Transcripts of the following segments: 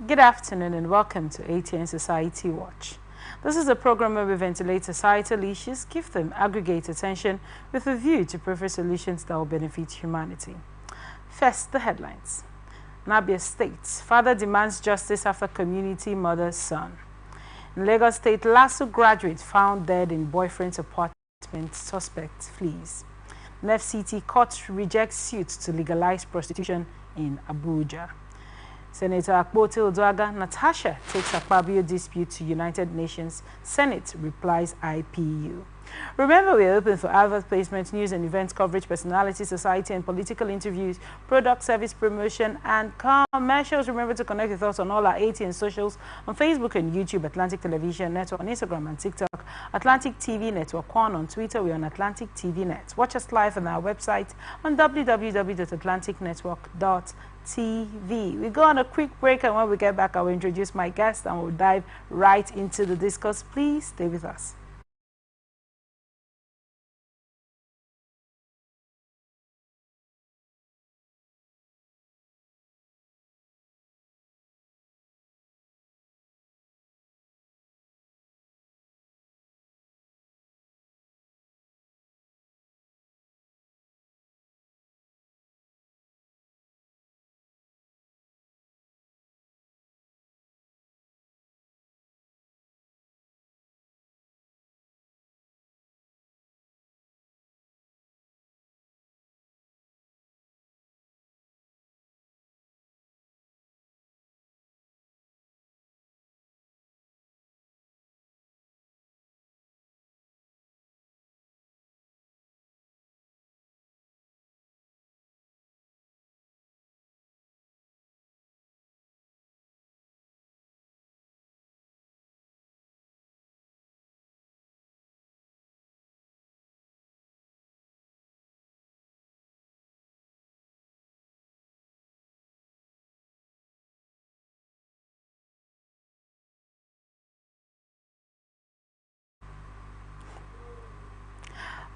Good afternoon and welcome to ATN Society Watch. This is a program where we ventilate societal issues, give them aggregate attention with a view to prefer solutions that will benefit humanity. First, the headlines. Nabia State, father demands justice after community murder's son. In Lagos State, LASU graduate found dead in boyfriend's apartment, suspect flees. An FCT court rejects suit to legalize prostitution in Abuja. Senator Akpote Oduaga, Natasha takes Akpabio dispute to United Nations. Senate replies IPU. Remember, we are open for advert placement, news and events coverage, personality, society and political interviews, product service promotion and commercials. Remember to connect with us on all our ATN socials on Facebook and YouTube, Atlantic Television Network, on Instagram and TikTok, Atlantic TV Network 1, on Twitter, we're on Atlantic TV Net. Watch us live on our website on www.atlanticnetwork.tv. We go on a quick break, and when we get back, I will introduce my guest and we'll dive right into the discourse. Please stay with us.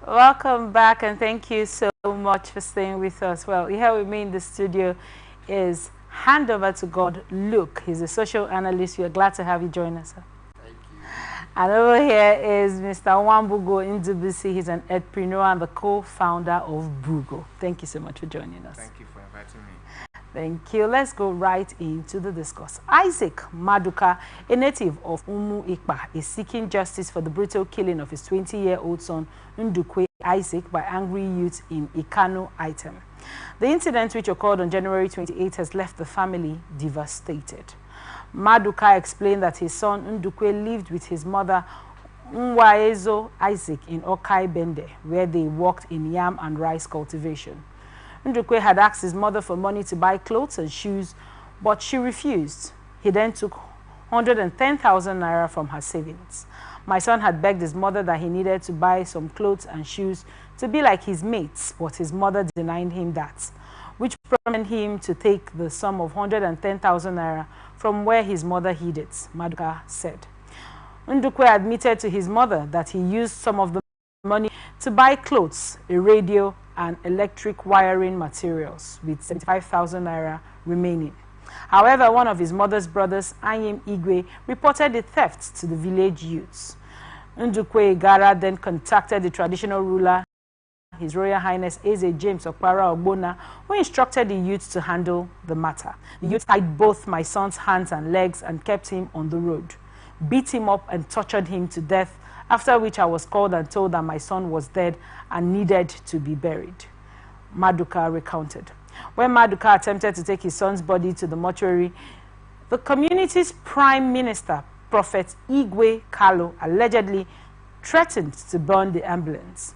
Welcome back, and thank you so much for staying with us. Well, here with me in the studio is hand over to God Luke. He's a social analyst. We are glad to have you join us, sir. Thank you. And over here is Mr. Wambugo Indubisi. He's an entrepreneur and the co-founder of Bugo. Thank you so much for joining us. Thank you for inviting me. Thank you. Let's go right into the discourse. Isaac Maduka, a native of Umu Ikpa, is seeking justice for the brutal killing of his 20-year-old son, Ndukwe Isaac, by angry youths in Ikano Item. The incident, which occurred on January 28, has left the family devastated. Maduka explained that his son, Ndukwe, lived with his mother, Nwaezo Isaac, in Okai Bende, where they worked in yam and rice cultivation. Ndukwe had asked his mother for money to buy clothes and shoes, but she refused. He then took 110,000 naira from her savings. My son had begged his mother that he needed to buy some clothes and shoes to be like his mates, but his mother denied him that, which prompted him to take the sum of 110,000 naira from where his mother hid it, Maduka said. Ndukwe admitted to his mother that he used some of the money to buy clothes, a radio, and electric wiring materials, with 75,000 naira remaining. However, one of his mother's brothers, Anyim Igwe, reported the theft to the village youths. Ndukwe Igara then contacted the traditional ruler, His Royal Highness Eze James Okpara Ogbonna, who instructed the youths to handle the matter. The youths tied both my son's hands and legs and kept him on the road, beat him up and tortured him to death, after which I was called and told that my son was dead and needed to be buried, Maduka recounted. When Maduka attempted to take his son's body to the mortuary, the community's prime minister, Prophet Igwe Kalo, allegedly threatened to burn the ambulance.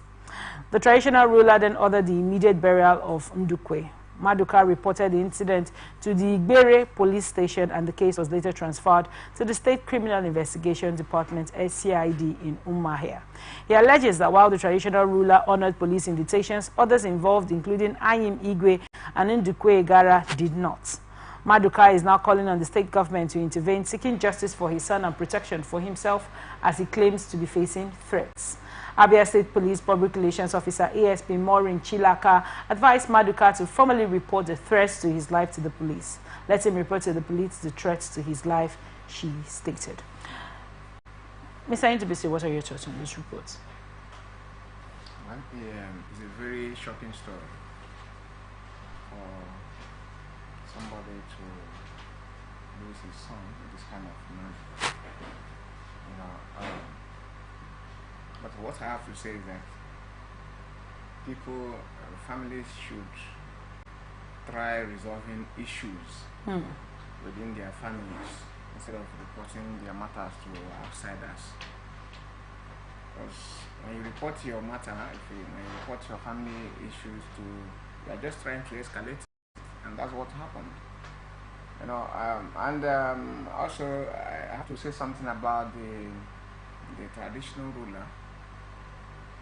The traditional ruler then ordered the immediate burial of Ndukwe. Maduka reported the incident to the Igbere police station, and the case was later transferred to the State Criminal Investigation Department, SCID, in Umuahia. He alleges that while the traditional ruler honored police invitations, others involved, including Anyim Igwe and Ndukwe Igara, did not. Maduka is now calling on the state government to intervene, seeking justice for his son and protection for himself, as he claims to be facing threats. Abia State Police Public Relations Officer ASP Maureen Chilaka advised Maduka to formally report the threats to his life to the police. Let him report to the police the threats to his life, she stated. Mr. Intubisi, what are your thoughts on this report? Well, it's a very shocking story for somebody to lose his son in this kind of manner. You know, but what I have to say is that people, families should try resolving issues within their families instead of reporting their matters to outsiders. Because when you report your matter, when you report your family issues to, you are just trying to escalate, and that's what happened. You know, also I have to say something about the traditional ruler.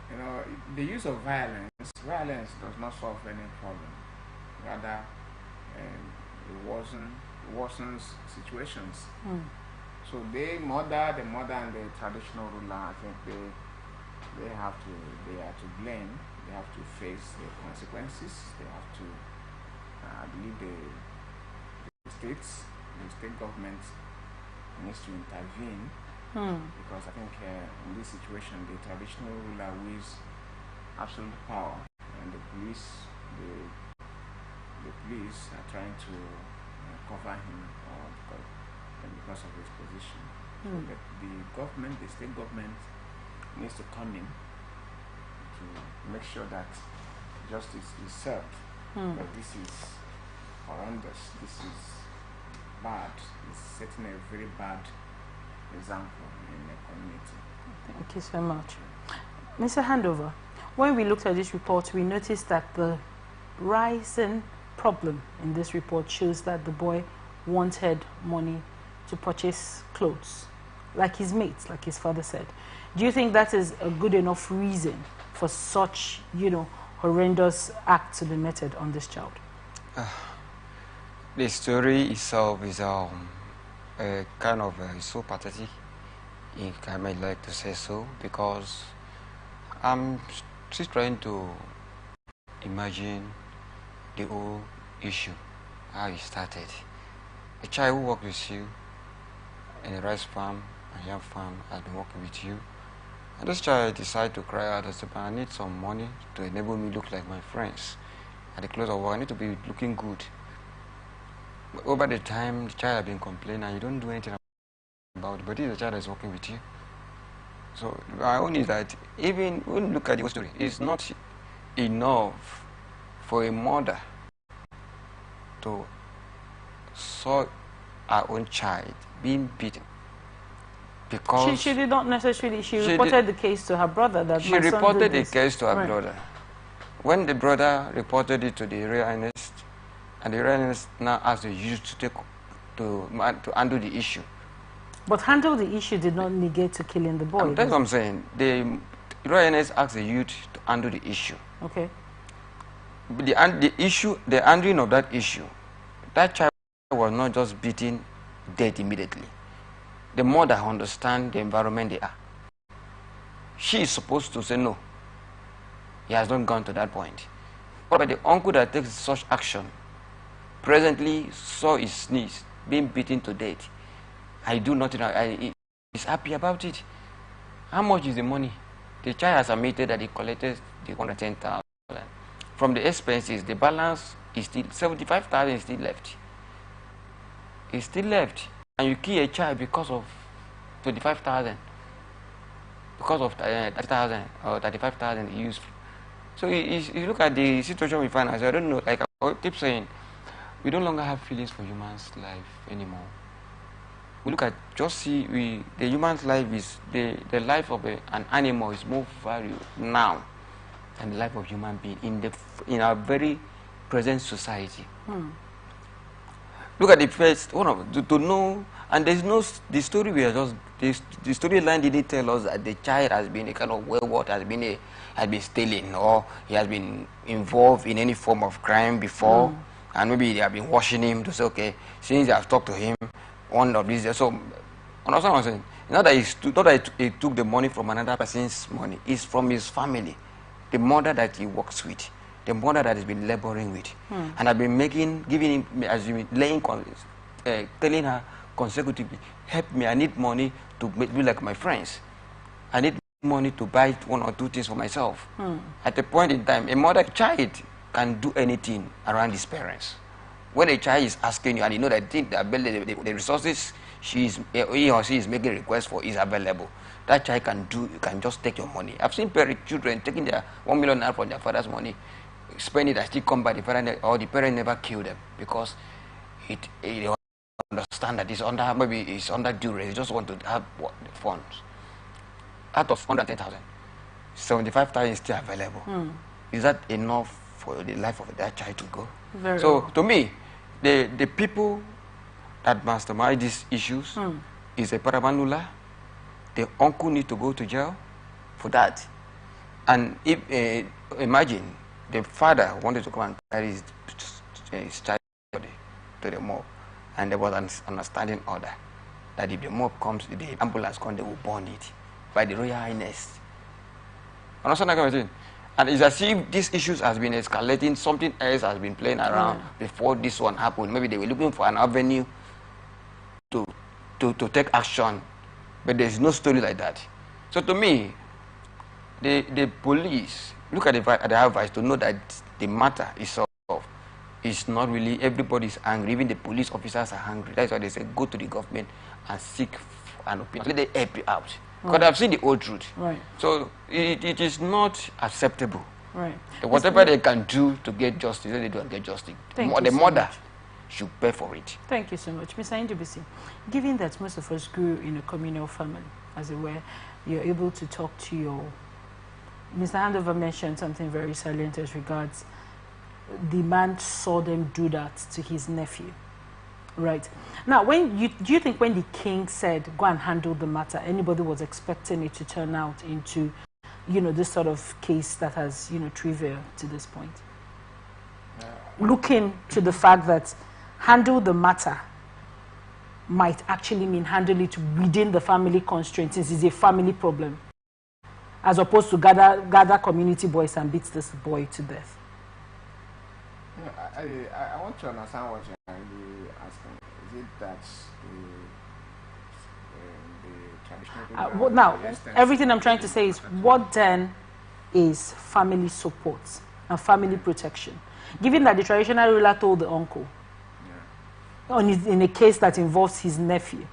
You know, the use of violence does not solve any problem. Rather, it worsens situations. So the mother and the traditional ruler, I think they are to blame. They have to face the consequences. They have to, I believe the state government needs to intervene. Because I think in this situation the traditional ruler wields absolute power, and the police are trying to cover him because of his position. So that the state government needs to come in to make sure that justice is served. But this is horrendous. This is bad. It's setting a very bad example in the community. Thank you so much. Mr. Handover, when we looked at this report, we noticed that the rising problem in this report shows that the boy wanted money to purchase clothes, like his mates, like his father said. Do you think that is a good enough reason for such, horrendous act to be meted on this child? The story itself is kind of so pathetic, if I might like to say so, because I'm still trying to imagine the whole issue, how it started. A child who worked with you in a rice farm, a yam farm, has been working with you, and this child decided to cry out and say, I need some money to enable me look like my friends. At the close of work, I need to be looking good. But over the time, the child has been complaining, and you don't do anything about it, but this is a child that is working with you. So my own is that even when you look at the whole story, it's not enough for a mother to saw her own child being beaten. Because she did not necessarily, she reported the case to her brother. That she reported the case to her brother. When the brother reported it to the Royal Highness, and the Royal Highness now asked the youth to handle the issue. But handle the issue did not negate to killing the boy. That's what I'm saying. The Royal Highness asked the youth to handle the issue. Okay. But the handling of that issue, that child was not just beaten dead immediately. The mother understands the environment they are. She is supposed to say no. He has not gone to that point. But the uncle that takes such action presently saw his niece being beaten to death. I do nothing. He's happy about it. How much is the money? The child has admitted that he collected the 110,000. From the expenses, the balance is still 75,000 is still left. It's still left. And you kill a child because of 25,000. Because of 30,000 or 35,000 used. So you look at the situation we find ourselves, I don't know, like I keep saying, we no longer have feelings for human's life anymore. We look at, the human's life is, the life of an animal is more valuable now than the life of human being in our very present society. Look at the first one of to know, and there's no the story we are just the storyline didn't tell us that the child has been a kind of wayward, has been stealing, or he has been involved in any form of crime before, and maybe they have been watching him to say, okay, since they have talked to him, one of these. So, understand what I'm saying? Not that not that he took the money from another person's money. It's from his family, the mother that he works with, the mother that has been laboring with, and I've been giving him, as you mean, telling her consecutively, help me. I need money to be like my friends. I need money to buy one or two things for myself. At a point in time, a child can do anything around his parents. When a child is asking you and you know that the resources he or she is making requests for is available, that child can just take your money. I've seen children taking their 1 million naira from their father's money, spend it and still come back, the parent never kill them because they understand that it's under duress. They just want to have the funds. Out of 110,000, 75,000 is still available. Is that enough for the life of that child to go? Very so well. To me, the people that mastermind these issues is a paramanula. The uncle need to go to jail for that. And if imagine the father wanted to come and carry his child to the mob, and there was an understanding order that if the mob comes, the ambulance comes, they will burn it by the Royal Highness. Understand that kind of thing? And it's as if these issues has been escalating, something else has been playing around before this one happened. Maybe they were looking for an avenue to take action, but there's no story like that. So to me, the police look at the advice to know that the matter is solved. It's not really, everybody's angry, even the police officers are angry. That's why they say go to the government and seek an opinion. Let them help you out. Because I've seen the old truth. Right. So it is not acceptable. Right. Whatever they can do to get justice, let them do and get justice. The mother should pay for it. Thank you so much. Mr. Indubisi, given that most of us grew in a communal family, as it were, you're able to talk to your... Mr. Handover mentioned something very salient as regards the man saw them do that to his nephew. Right. Now, do you think when the king said, go and handle the matter, anybody was expecting it to turn out into, this sort of case that has, trivial to this point? Looking to the fact that handle the matter might actually mean handle it within the family constraints, since it's a family problem, as opposed to gather community boys and beat this boy to death. I want to understand what you're really asking. Is it that the traditional... now, everything I'm trying to say is, what then is family support and family protection? Given that the traditional ruler told the uncle, in a case that involves his nephew,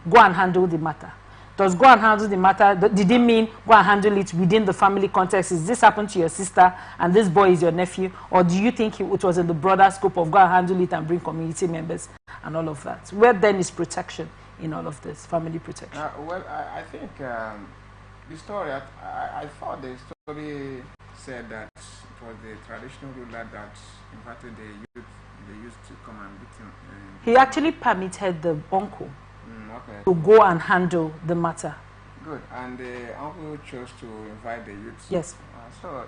go and handle the matter. Does go and handle the matter, did it mean go and handle it within the family context? Is this happened to your sister and this boy is your nephew? Or do you think it was in the broader scope of go and handle it and bring community members and all of that? Where then is protection in all of this, family protection? Well, I think the story, I thought the story said that it was the traditional ruler that invited the youth to come and beat him. He actually permitted the uncle to go and handle the matter. Good. And the uncle chose to invite the youth. Yes. So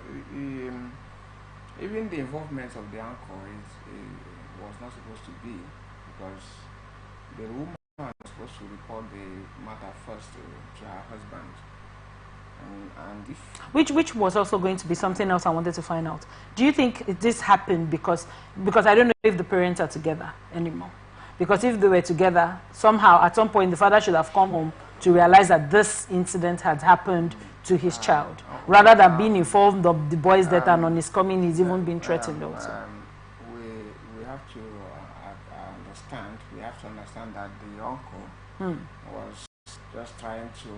even the involvement of the uncle was not supposed to be, because the woman was supposed to report the matter first to her husband. And if which was also going to be something else I wanted to find out. Do you think this happened because I don't know if the parents are together anymore? Because if they were together, somehow, at some point, the father should have come home to realize that this incident had happened to his child, rather than being informed of the boy's death and on his coming, he's even been threatened also. We have to understand. We have to understand that the uncle was just trying to,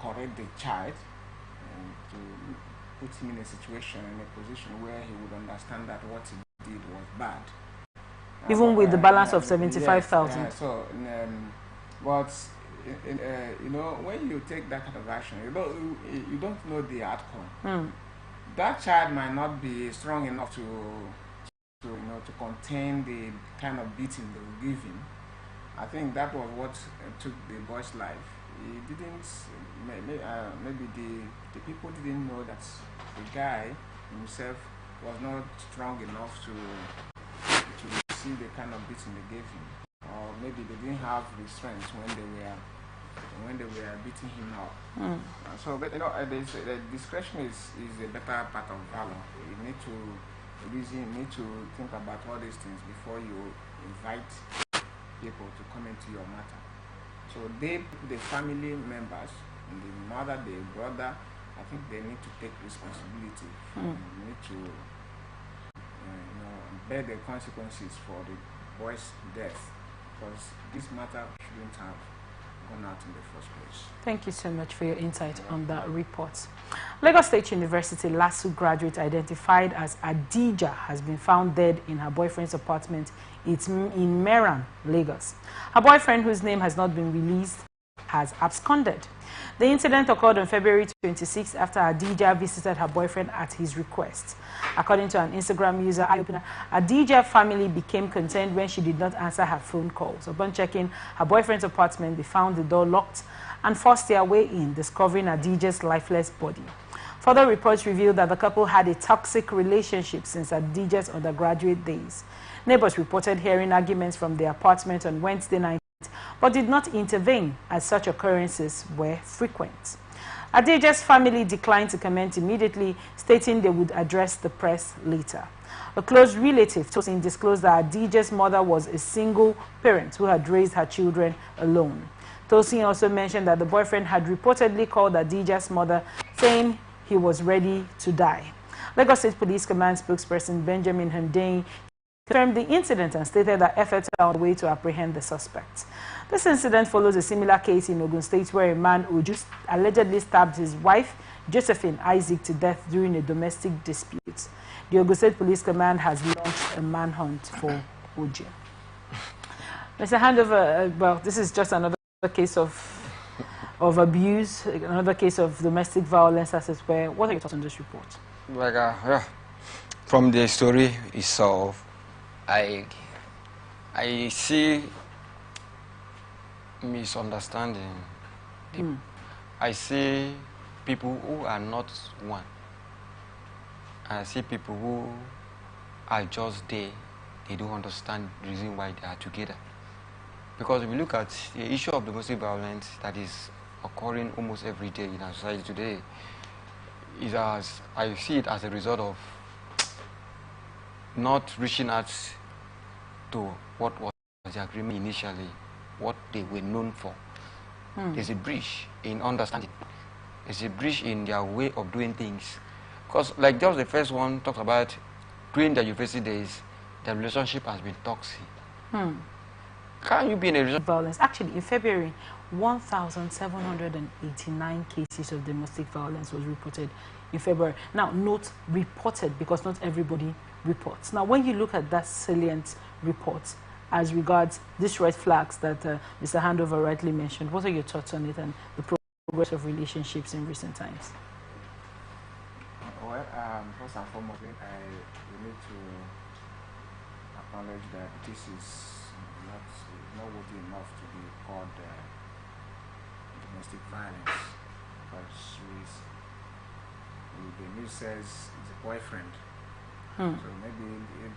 correct the child and to put him in a position where he would understand that what he did was bad. Even with the balance of 75,000. Yes, but when you take that kind of action, you don't know the outcome. That child might not be strong enough to contain the kind of beating they will give him. I think that was what took the boy's life. He didn't. Maybe the people didn't know that the guy himself was not strong enough to receive the kind of beating they gave him. Or maybe they didn't have restraints when they were beating him up. So, but the discretion is a better part of valor. You need to reason, you need to think about all these things before you invite people to come into your matter. So the family members, the mother, the brother, I think they need to take responsibility. They need to bear the consequences for the boy's death, because this matter shouldn't have gone out in the first place. Thank you so much for your insight on that report. Lagos State University LASU graduate identified as Adija has been found dead in her boyfriend's apartment in Meran, Lagos. Her boyfriend, whose name has not been released, has absconded. The incident occurred on February 26 after Adija visited her boyfriend at his request. According to an Instagram user, Adija's family became concerned when she did not answer her phone calls. Upon checking her boyfriend's apartment, they found the door locked and forced their way in, discovering Adija's lifeless body. Further reports revealed that the couple had a toxic relationship since Adija's undergraduate days. Neighbors reported hearing arguments from their apartment on Wednesday night, but did not intervene as such occurrences were frequent. Adija's family declined to comment immediately, stating they would address the press later. A close relative Tosin disclosed that Adija's mother was a single parent who had raised her children alone. Tosin also mentioned that the boyfriend had reportedly called Adija's mother, saying he was ready to die. Lagos State Police Command spokesperson Benjamin Hundeyin confirmed the incident and stated that efforts are on the way to apprehend the suspects. This incident follows a similar case in Ogun State where a man who just allegedly stabbed his wife, Josephine Isaac, to death during a domestic dispute. The Ogun State Police Command has launched a manhunt for Oji. Mr. Handover, well, this is just another case of abuse, another case of domestic violence as well. What are your thoughts on this report? Like, from the story itself, I see misunderstanding. I see people who are not one. I see people who are just there. They don't understand the reason why they are together. Because if you look at the issue of domestic violence that is occurring almost every day in our society today, I see it as a result of not reaching out to what was the agreement initially, what they were known for. There's a breach in understanding. There's a breach in their way of doing things. Because like just the first one talks about during the university days, the relationship has been toxic. Can you be in a relationship? Violence. Actually, in February, 1,789 cases of domestic violence was reported in February. Now, note reported because not everybody reports. Now, when you look at that salient report as regards these red flags that Mr. Handover rightly mentioned, what are your thoughts on it and the progress of relationships in recent times? Well, first and foremost, we need to acknowledge that this is not worthy enough to be called domestic violence, because the news says it's a boyfriend. So maybe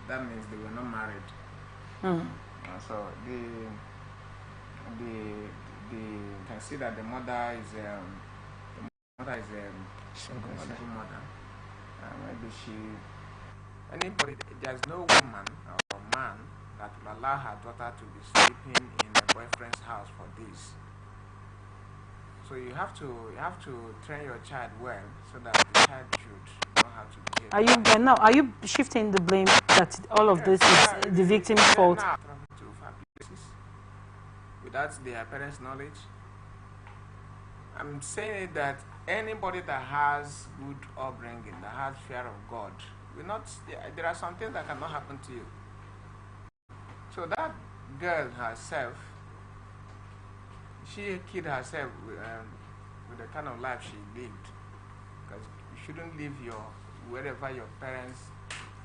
that means they were not married. So you can see that the mother is a single mother. Maybe there's no woman or man that will allow her daughter to be sleeping in a boyfriend's house for this. So you have to train your child well so that the child should know how to behave. Are you shifting the blame that all of this is the victim's fault? Without their parents' knowledge. I'm saying that anybody that has good upbringing, that has fear of God, there are some things that cannot happen to you. So that girl herself, she killed herself with the kind of life she lived. Because you shouldn't leave wherever your parents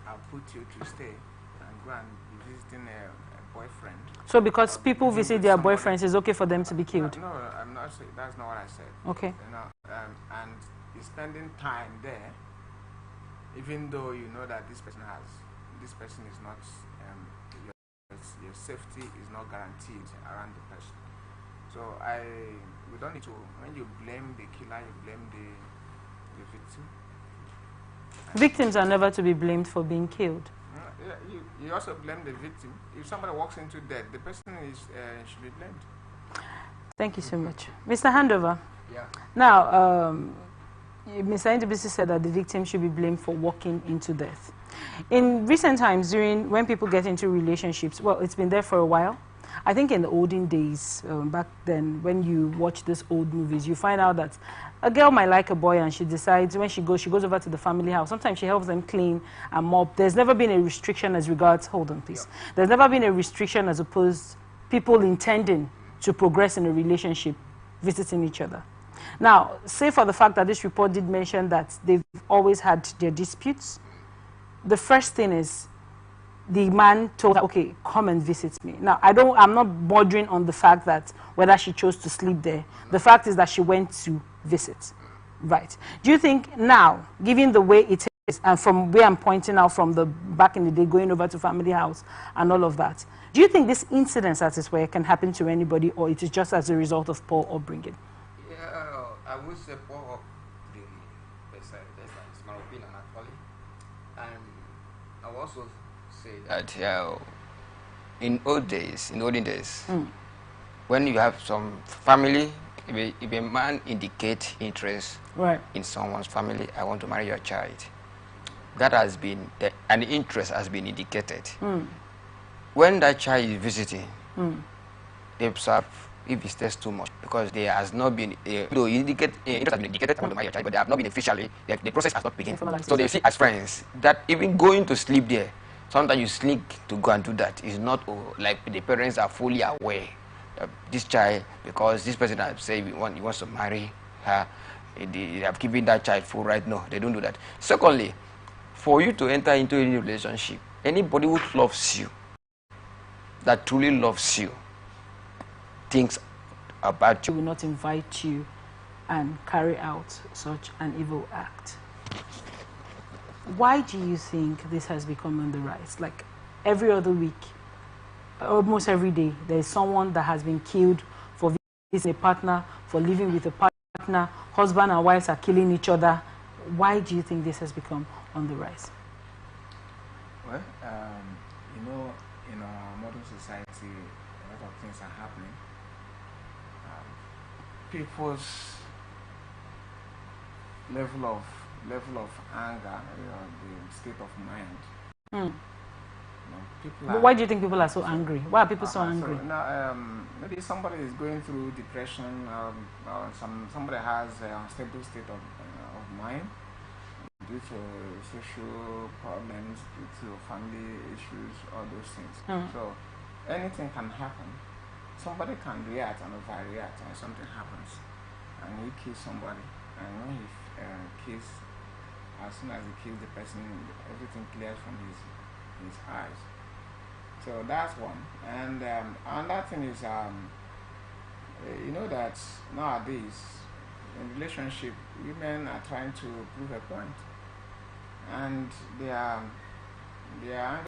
have put you to stay and go and be visiting a boyfriend. So because people visit their boyfriends, it's okay for them to be killed? No, I'm not saying, that's not what I said. Okay. And you're spending time there, even though you know that this person is not your safety is not guaranteed around the person. So we don't need to, when you blame the killer, you blame the victim. Victims are never to be blamed for being killed. Yeah, you also blame the victim. If somebody walks into death, the person should be blamed. Thank you so much. Mr. Handover. Yeah. Now, Mr. Ndubisi said that the victim should be blamed for walking into death. In recent times, when people get into relationships, well, it's been there for a while. I think in the olden days, back then, when you watch these old movies, you find out that a girl might like a boy and she decides when she goes over to the family house. Sometimes she helps them clean and mop. There's never been a restriction as regards, hold on please. Yeah. There's never been a restriction as opposed people intending to progress in a relationship, visiting each other. Now, say for the fact that this report did mention that they've always had their disputes, the first thing is the man told her, okay, come and visit me. Now, I'm not bordering on the fact that whether she chose to sleep there. The fact is that she went to visit. Right. Do you think now, given the way it is, and from where I'm pointing out from the back in the day, going over to family house and all of that, do you think this incident as it were can happen to anybody, or it is just as a result of poor upbringing? Yeah, I would say poor upbringing. That's my opinion actually. And I will also say that in olden days, when you have some family, if a man indicates interest in someone's family, I want to marry your child, that has been, an interest has been indicated. When that child is visiting, they observe if he stays too much, because there has not been, though interest has been indicated, I want to marry your child, but they have not been officially, the process has not begun. So they see as friends that even going to sleep there, sometimes you sneak to go and do that. It's not like the parents are fully aware that this child, because this person has said he wants to marry her, they have given that child full right. No, they don't do that. Secondly, for you to enter into any relationship, anybody who loves you, that truly loves you, thinks about you. Will not invite you and carry out such an evil act. Why do you think this has become on the rise? Like every other week, almost every day, there is someone that has been killed for visiting a partner, for living with a partner. Husband and wives are killing each other. Why do you think this has become on the rise? Well, you know, in our modern society, a lot of things are happening. People's level of anger, the state of mind. Why do you think people are so angry? Why are people so angry? So now, maybe somebody is going through depression, or somebody has an unstable state of mind due to social problems, due to family issues, all those things. So anything can happen. Somebody can react and overreact, and something happens, and he kills somebody. And when he kills, as soon as he kills the person, everything clears from his eyes. So that's one. And another thing is, you know that nowadays in relationship, women are trying to prove a point, and they are